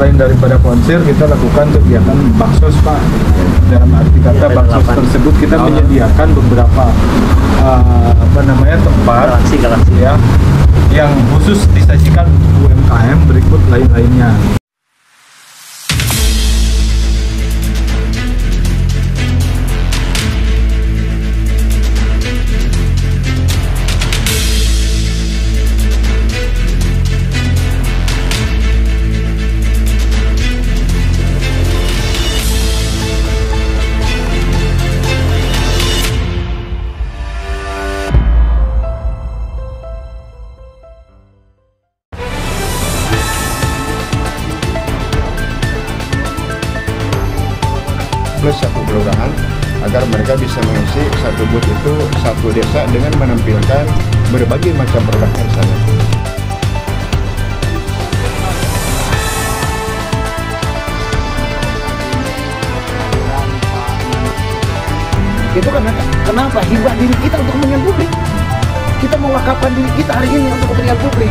selain daripada konser, kita lakukan kegiatan baksos, Pak. Dalam arti kata baksos tersebut kita menyediakan beberapa tempat ya yang khusus disajikan untuk UMKM berikut lain-lainnya. Plus satu kelurahan agar mereka bisa mengisi satu booth itu satu desa dengan menampilkan berbagai macam produk sana. Itu karena kenapa hibah diri kita untuk kepentingan publik. Kita mewakafkan diri kita hari ini untuk kepentingan publik.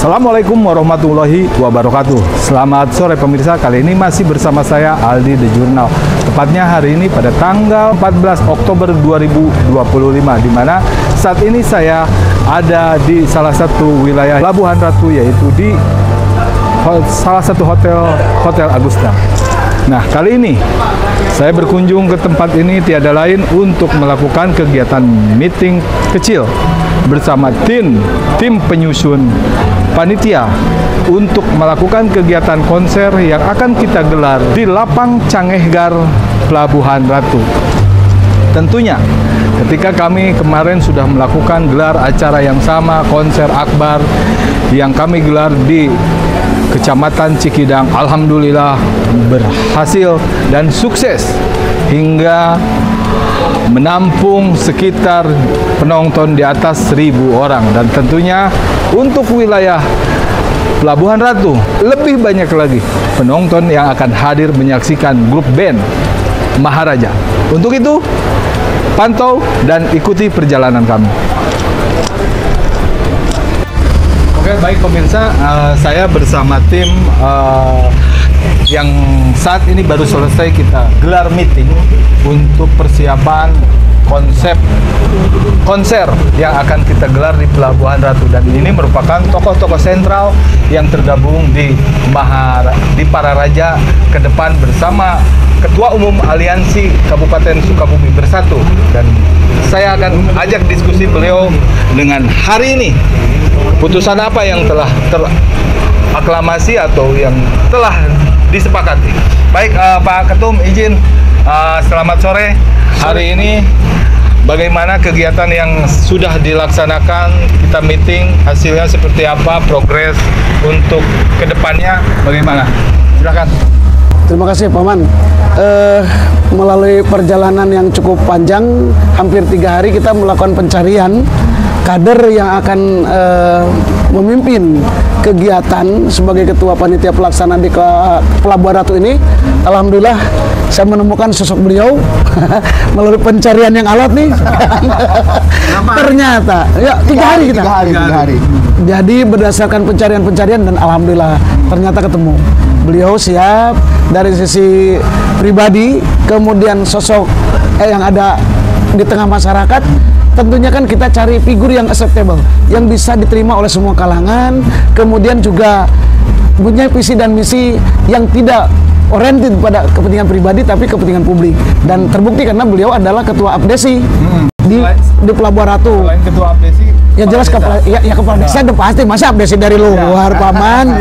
Assalamualaikum warahmatullahi wabarakatuh. Selamat sore pemirsa, kali ini masih bersama saya Aldi The Journal. Tepatnya hari ini pada tanggal 14 Oktober 2025, di mana saat ini saya ada di salah satu wilayah Pelabuhan Ratu, yaitu di salah satu Hotel Agusta. Nah, kali ini saya berkunjung ke tempat ini tiada lain untuk melakukan kegiatan meeting kecil bersama tim penyusun panitia untuk melakukan kegiatan konser yang akan kita gelar di Lapang Cangehgar Pelabuhan Ratu. Tentunya ketika kami kemarin sudah melakukan gelar acara yang sama, konser akbar yang kami gelar di Kecamatan Cikidang, alhamdulillah berhasil dan sukses hingga menampung sekitar penonton di atas 1.000 orang. Dan tentunya untuk wilayah Pelabuhan Ratu lebih banyak lagi penonton yang akan hadir menyaksikan grup band Maharaja. Untuk itu pantau dan ikuti perjalanan kami. Oke, baik pemirsa, saya bersama tim yang saat ini baru selesai kita gelar meeting untuk persiapan konser yang akan kita gelar di Pelabuhan Ratu, dan ini merupakan tokoh-tokoh sentral yang tergabung di Pararaja ke depan bersama Ketua Umum Aliansi Kabupaten Sukabumi Bersatu, dan saya akan ajak diskusi beliau dengan hari ini. Putusan apa yang telah teraklamasi atau yang telah disepakati? Baik, Pak Ketum, izin selamat sore. Hari ini bagaimana kegiatan yang sudah dilaksanakan? Kita meeting, hasilnya seperti apa? Progres untuk kedepannya bagaimana? Silakan. Terima kasih Paman. Melalui perjalanan yang cukup panjang, hampir 3 hari kita melakukan pencarian kader yang akan memimpin kegiatan sebagai ketua panitia pelaksana di Pelabuhan Ratu ini. Alhamdulillah saya menemukan sosok beliau melalui pencarian yang alot nih. Ternyata ya 3 hari kita. 3 hari. Jadi berdasarkan pencarian dan alhamdulillah ternyata ketemu. Beliau siap dari sisi pribadi, kemudian sosok yang ada di tengah masyarakat. Tentunya kan kita cari figur yang acceptable, yang bisa diterima oleh semua kalangan, kemudian juga punya visi dan misi yang tidak oriented pada kepentingan pribadi tapi kepentingan publik. Dan terbukti karena beliau adalah ketua Abdesi di Pelabuhan Ratu. Selain ketua Abdesi, ya jelas kepala desa udah pasti, masa Abdesi dari luar Paman.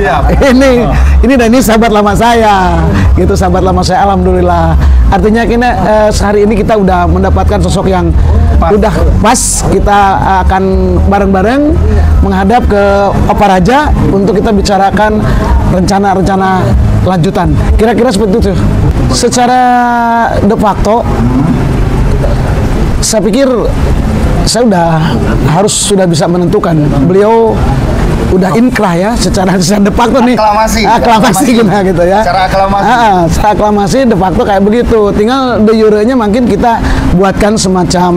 Ini sahabat lama saya, gitu, sahabat lama saya, alhamdulillah. Artinya sehari ini kita udah mendapatkan sosok yang udah pas. Kita akan bareng-bareng menghadap ke Oparaja untuk kita bicarakan rencana-rencana lanjutan. Kira-kira seperti itu. Secara de facto, saya pikir saya sudah bisa menentukan. Beliau udah inkrah ya secara de facto nih. Aklamasi gitu ya. Secara aklamasi. Secara aklamasi de facto kayak begitu. Tinggal de jure-nya mungkin kita buatkan semacam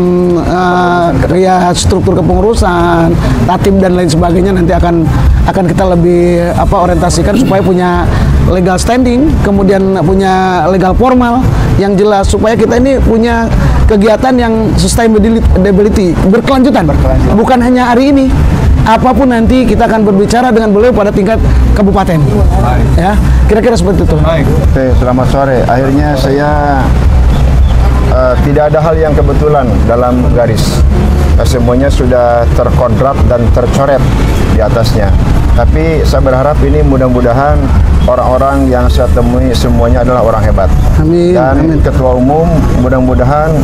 ya struktur kepengurusan, tatib dan lain sebagainya nanti akan kita lebih orientasikan supaya punya legal standing, kemudian punya legal formal yang jelas supaya kita ini punya kegiatan yang sustainability berkelanjutan. Bukan hanya hari ini, apapun nanti kita akan berbicara dengan beliau pada tingkat kabupaten. Ya, kira-kira seperti itu. Oke, selamat sore. Akhirnya saya tidak ada hal yang kebetulan dalam garis. Semuanya sudah terkodrat dan tercoret di atasnya. Tapi saya berharap ini mudah-mudahan orang-orang yang saya temui semuanya adalah orang hebat. Amin. Dan Amin. Ketua Umum mudah-mudahan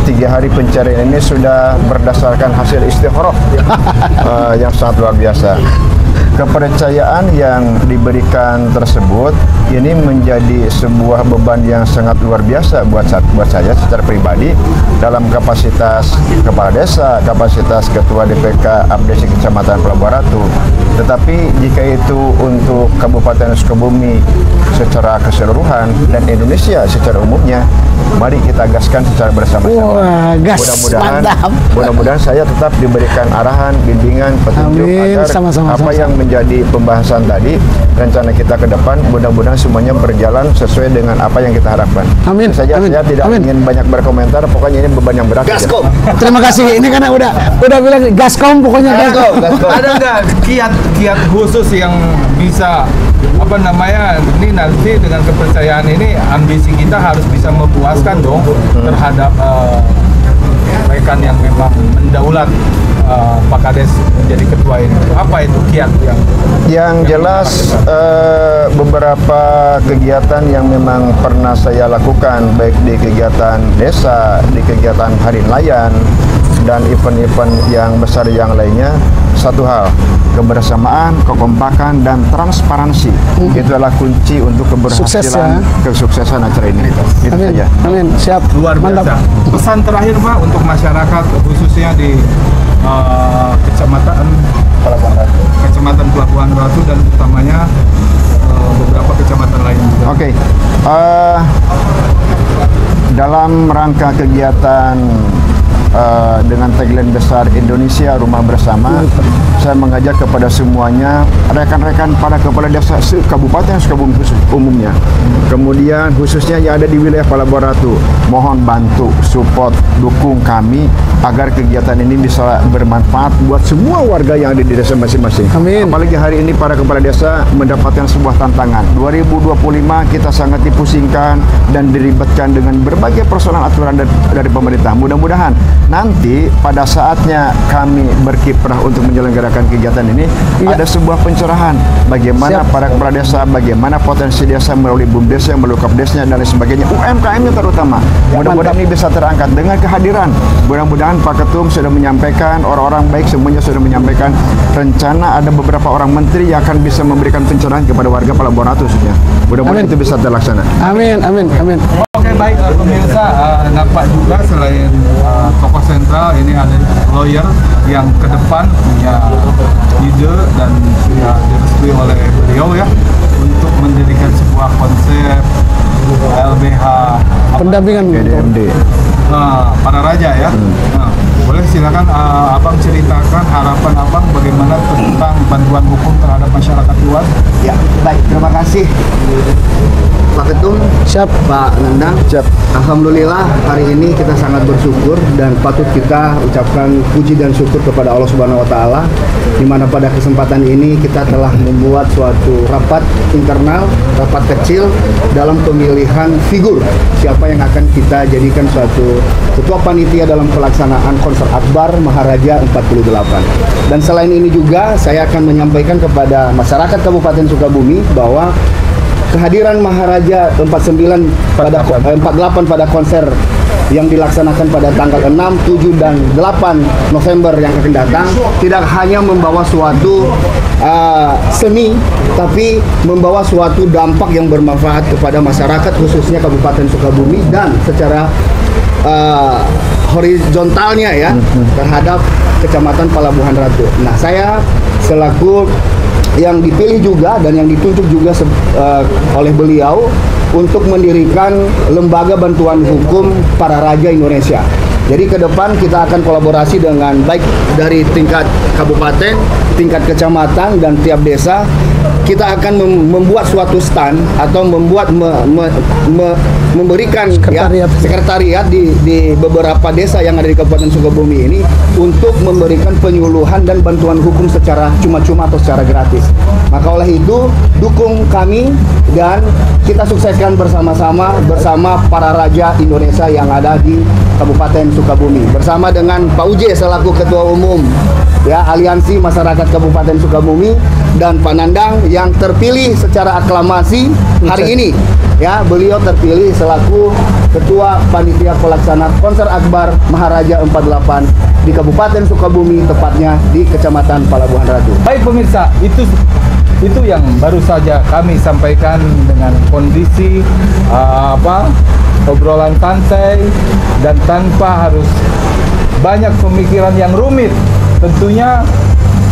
3 hari pencarian ini sudah berdasarkan hasil istikharah yang sangat luar biasa. Kepercayaan yang diberikan tersebut ini menjadi sebuah beban yang sangat luar biasa buat saya secara pribadi dalam kapasitas kepala desa, kapasitas ketua DPK Abdesi Kecamatan Pelabuhan Ratu. Tetapi jika itu untuk Kabupaten Sukabumi secara keseluruhan dan Indonesia secara umumnya, mari kita gaskan secara bersama-sama. Mudah-mudahan saya tetap diberikan arahan, bimbingan, petunjuk agar apa yang menjadi pembahasan tadi, rencana kita ke depan, mudah-mudahan semuanya berjalan sesuai dengan apa yang kita harapkan. Amin. Saya tidak ingin banyak berkomentar, pokoknya ini beban yang berat. Gaskom. Terima kasih. Ini karena udah bilang gaskom, pokoknya gaskom. Ada nggak kiat khusus yang bisa ini nanti dengan kepercayaan ini ambisi kita harus bisa memuaskan dong terhadap rekan yang memang mendaulat Pak Kades menjadi ketua ini. Apa itu kiat yang jelas? Beberapa kegiatan yang memang pernah saya lakukan, baik di kegiatan desa, di kegiatan hari nelayan, dan event-event yang besar yang lainnya, satu hal, kebersamaan, kekompakan, dan transparansi. Itu adalah kunci untuk keberhasilan, kesuksesan acara ini. Itu Amin. saja. Amin. Siap. Luar biasa. Mantap. Pesan terakhir Pak untuk masyarakat khususnya di Kecamatan Pelabuhan Ratu dan utamanya beberapa kecamatan lain juga. Oke. Dalam rangka kegiatan dengan tagline besar Indonesia Rumah Bersama, saya mengajak kepada semuanya, rekan-rekan para kepala desa Kabupaten Sukabumi umumnya, kemudian khususnya yang ada di wilayah Pelabuhan Ratu, mohon bantu, support, dukung kami agar kegiatan ini bisa bermanfaat buat semua warga yang ada di desa masing-masing. Amin. Apalagi hari ini para kepala desa mendapatkan sebuah tantangan. 2025 kita sangat dipusingkan dan diribetkan dengan berbagai persoalan aturan dari pemerintah. Mudah-mudahan nanti pada saatnya kami berkiprah untuk menyelenggarakan kegiatan ini, ada sebuah pencerahan bagaimana para kepala desa, bagaimana potensi desa melalui BUMDes, melalui Kapdesnya dan lain sebagainya, UMKM-nya terutama. Mudah-mudahan ini bisa terangkat dengan kehadiran. Mudah-mudahan Pak Ketum sudah menyampaikan, orang-orang baik semuanya sudah menyampaikan rencana ada beberapa orang menteri yang akan bisa memberikan pencerahan kepada warga Pelabuhan Ratu. Mudah-mudahan itu bisa terlaksana. Amin, amin, amin. Oke, baik pemirsa, nampak juga selain tokoh sentral ini ada lawyer yang ke depan punya ide dan sudah direstui oleh beliau ya untuk mendirikan sebuah konsep LBH pendampingan PDMD. Para raja ya. Boleh silakan Abang ceritakan harapan Abang bagaimana tentang bantuan hukum terhadap masyarakat luas. Ya, baik, terima kasih Pak Ketum. Siap. Pak Nandang. Siap. Alhamdulillah hari ini kita sangat bersyukur dan patut kita ucapkan puji dan syukur kepada Allah Subhanahu wa taala di mana pada kesempatan ini kita telah membuat suatu rapat internal, rapat kecil dalam pemilihan figur siapa yang akan kita jadikan suatu ketua panitia dalam pelaksanaan konser akbar Maharaja 48. Dan selain ini juga saya akan menyampaikan kepada masyarakat Kabupaten Sukabumi bahwa kehadiran Maharaja 48 pada konser yang dilaksanakan pada tanggal 6, 7, dan 8 November yang akan datang tidak hanya membawa suatu seni, tapi membawa suatu dampak yang bermanfaat kepada masyarakat khususnya Kabupaten Sukabumi dan secara horizontalnya ya terhadap Kecamatan Pelabuhan Ratu. Nah, saya selaku yang dipilih juga dan yang ditunjuk juga oleh beliau untuk mendirikan lembaga bantuan hukum para raja Indonesia. Jadi ke depan kita akan kolaborasi dengan baik dari tingkat kabupaten, tingkat kecamatan, dan tiap desa. Kita akan membuat suatu stand atau membuat memberikan sekretariat di beberapa desa yang ada di Kabupaten Sukabumi ini untuk memberikan penyuluhan dan bantuan hukum secara cuma-cuma atau secara gratis. Maka oleh itu dukung kami dan kita sukseskan bersama-sama bersama para raja Indonesia yang ada di Kabupaten Sukabumi bersama dengan Pak Uje selaku Ketua Umum ya Aliansi Masyarakat Kabupaten Sukabumi dan Pak Nandang yang terpilih secara aklamasi hari ini ya, beliau terpilih selaku Ketua Panitia Pelaksana Konser Akbar Maharaja 48 di Kabupaten Sukabumi, tepatnya di Kecamatan Palabuhan Ratu. Baik pemirsa, itu yang baru saja kami sampaikan dengan kondisi obrolan santai dan tanpa harus banyak pemikiran yang rumit. Tentunya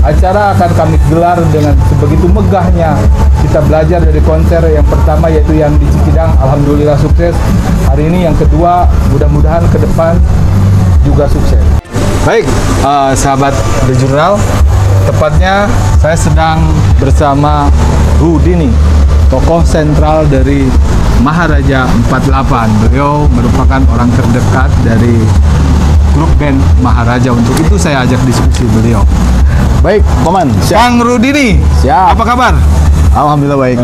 acara akan kami gelar dengan sebegitu megahnya. Kita belajar dari konser yang pertama yaitu yang di Cikidang, alhamdulillah sukses. Hari ini yang kedua, mudah-mudahan ke depan juga sukses. Baik, sahabat The Journal, tepatnya saya sedang bersama Rudi nih, tokoh sentral dari Maharaja 48. Beliau merupakan orang terdekat dari grup band Maharaja. Untuk itu saya ajak diskusi beliau. Baik, Paman. Kang Rudi nih. Siap. Apa kabar? Alhamdulillah baik.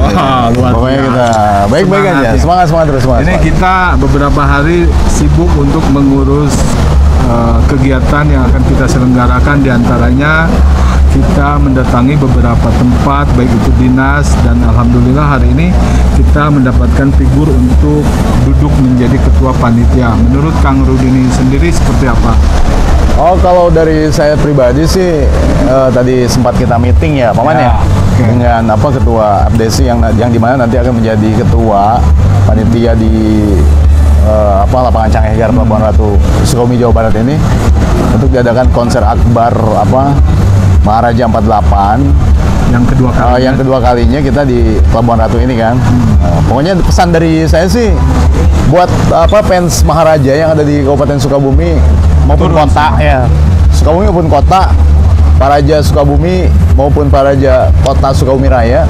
Pokoknya kita baik-baik aja. Semangat terus semangat. Ini kita beberapa hari sibuk untuk mengurus kegiatan yang akan kita selenggarakan, diantaranya kita mendatangi beberapa tempat baik itu dinas, dan alhamdulillah hari ini kita mendapatkan figur untuk duduk menjadi ketua panitia. Menurut Kang Rudi ini sendiri seperti apa? Oh, kalau dari saya pribadi sih tadi sempat kita meeting ya, Paman ya. Dengan ketua FDC yang dimana nanti akan menjadi ketua panitia di lapangan Cangeh Gar Pelabuhan Ratu Sukabumi Jawa Barat ini untuk diadakan konser akbar Maharaja 48 yang kedua kalinya kita di Pelabuhan Ratu ini kan. Pokoknya pesan dari saya sih buat fans Maharaja yang ada di Kabupaten Sukabumi maupun kota ya, Sukabumi maupun kota, para raja Sukabumi maupun para raja kota Sukabumi Raya,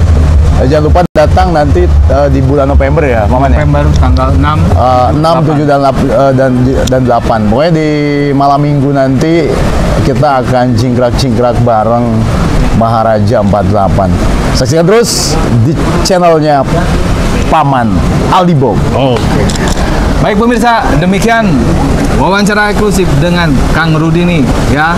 jangan lupa datang nanti di bulan November ya, Maman ya? November tanggal 6, 7, dan 8. Pokoknya di malam minggu nanti kita akan jingkrak-jingkrak bareng Maharaja 48. Saksikan terus di channelnya Paman Aldibong. Oke. Baik pemirsa, demikian wawancara eksklusif dengan Kang Rudi nih ya.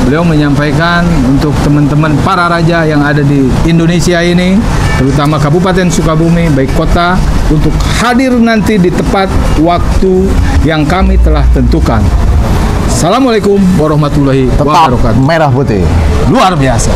Beliau menyampaikan untuk teman-teman para raja yang ada di Indonesia ini, terutama Kabupaten Sukabumi, baik kota, untuk hadir nanti di tepat waktu yang kami telah tentukan. Assalamualaikum warahmatullahi wabarakatuh. Merah putih. Luar biasa.